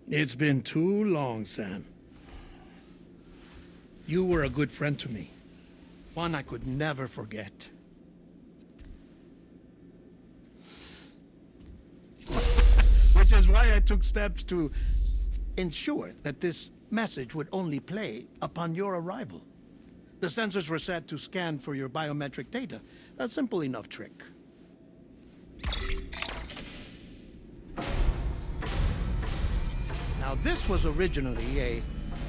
It's been too long, Sam. You were a good friend to me. One I could never forget. Which is why I took steps to ensure that this message would only play upon your arrival. The sensors were set to scan for your biometric data. A simple enough trick. Now, this was originally a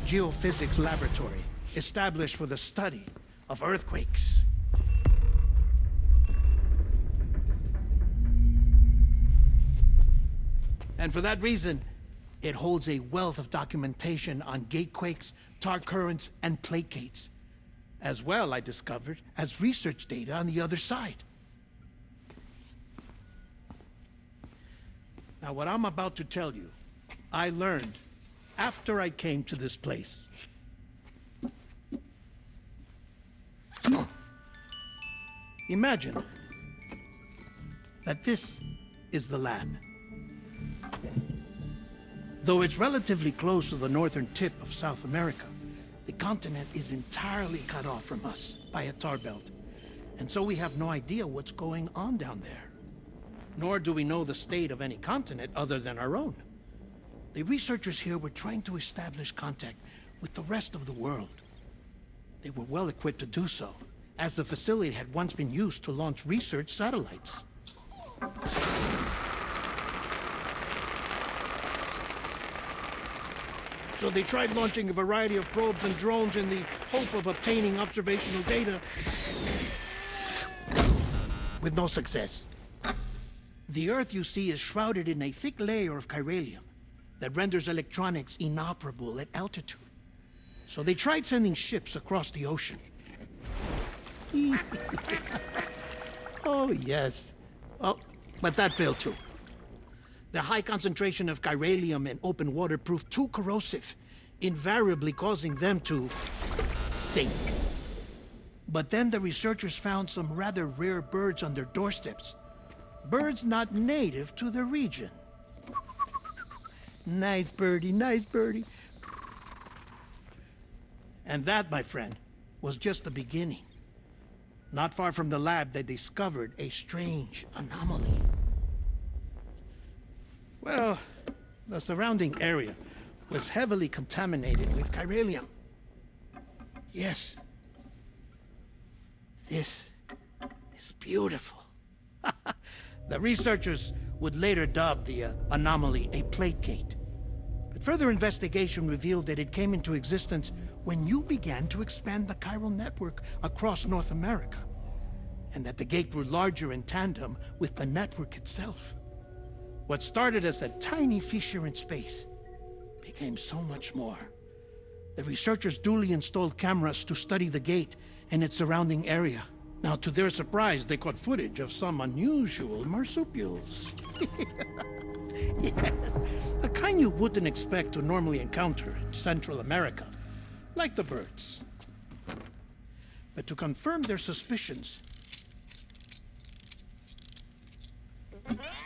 geophysics laboratory established for the study of earthquakes. And for that reason, it holds a wealth of documentation on gatequakes, tar currents, and placates. As well, I discovered, as research data on the other side. Now, what I'm about to tell you, I learned after I came to this place. Imagine that this is the lab. Though it's relatively close to the northern tip of South America, the continent is entirely cut off from us by a tar belt. And so we have no idea what's going on down there. Nor do we know the state of any continent other than our own. The researchers here were trying to establish contact with the rest of the world. They were well equipped to do so, as the facility had once been used to launch research satellites. So they tried launching a variety of probes and drones in the hope of obtaining observational data, with no success. The Earth, you see, is shrouded in a thick layer of chiralium that renders electronics inoperable at altitude. So they tried sending ships across the ocean. Oh, yes. Oh, but that failed too. The high concentration of chiralium in open water proved too corrosive, invariably causing them to sink. But then the researchers found some rather rare birds on their doorsteps. Birds not native to the region. Nice birdie, nice birdie. And that, my friend, was just the beginning. Not far from the lab, they discovered a strange anomaly. Well, the surrounding area was heavily contaminated with chiralium. Yes. This is beautiful. The researchers would later dub the anomaly a plate gate. But further investigation revealed that it came into existence when you began to expand the chiral network across North America, and that the gate grew larger in tandem with the network itself. What started as a tiny fissure in space became so much more. The researchers duly installed cameras to study the gate and its surrounding area. Now, to their surprise, they caught footage of some unusual marsupials. Yes, the kind you wouldn't expect to normally encounter in Central America, like the birds. But to confirm their suspicions,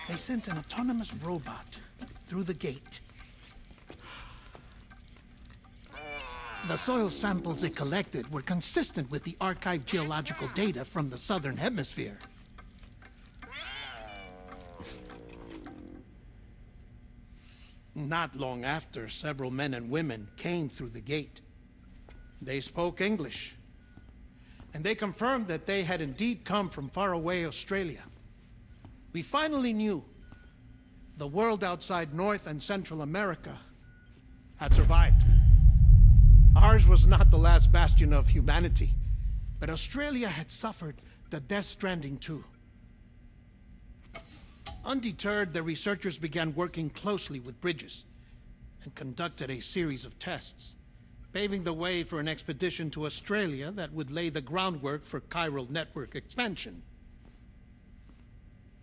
they sent an autonomous robot through the gate. The soil samples it collected were consistent with the archived geological data from the southern hemisphere. Not long after, several men and women came through the gate. They spoke English, and they confirmed that they had indeed come from faraway Australia. We finally knew the world outside North and Central America had survived. Ours was not the last bastion of humanity, but Australia had suffered the death stranding too. Undeterred, the researchers began working closely with Bridges and conducted a series of tests, paving the way for an expedition to Australia that would lay the groundwork for chiral network expansion.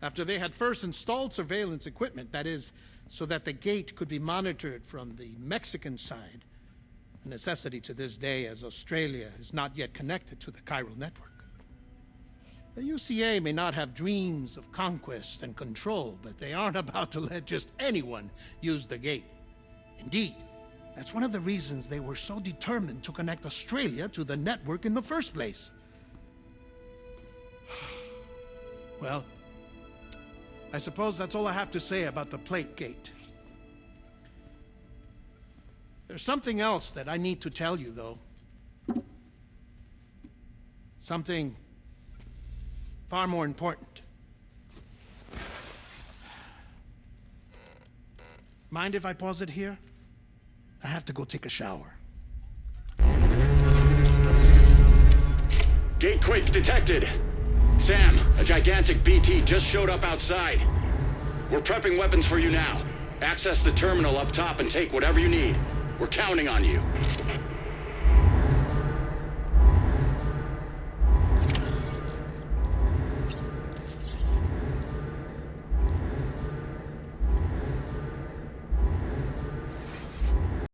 After they had first installed surveillance equipment, that is, so that the gate could be monitored from the Mexican side, a necessity to this day as Australia is not yet connected to the chiral network. The UCA may not have dreams of conquest and control, but they aren't about to let just anyone use the gate. Indeed, that's one of the reasons they were so determined to connect Australia to the network in the first place. Well, I suppose that's all I have to say about the Plate Gate. There's something else that I need to tell you, though. Something far more important. Mind if I pause it here? I have to go take a shower. Gate quake detected. Sam, a gigantic BT just showed up outside. We're prepping weapons for you now. Access the terminal up top and take whatever you need. We're counting on you.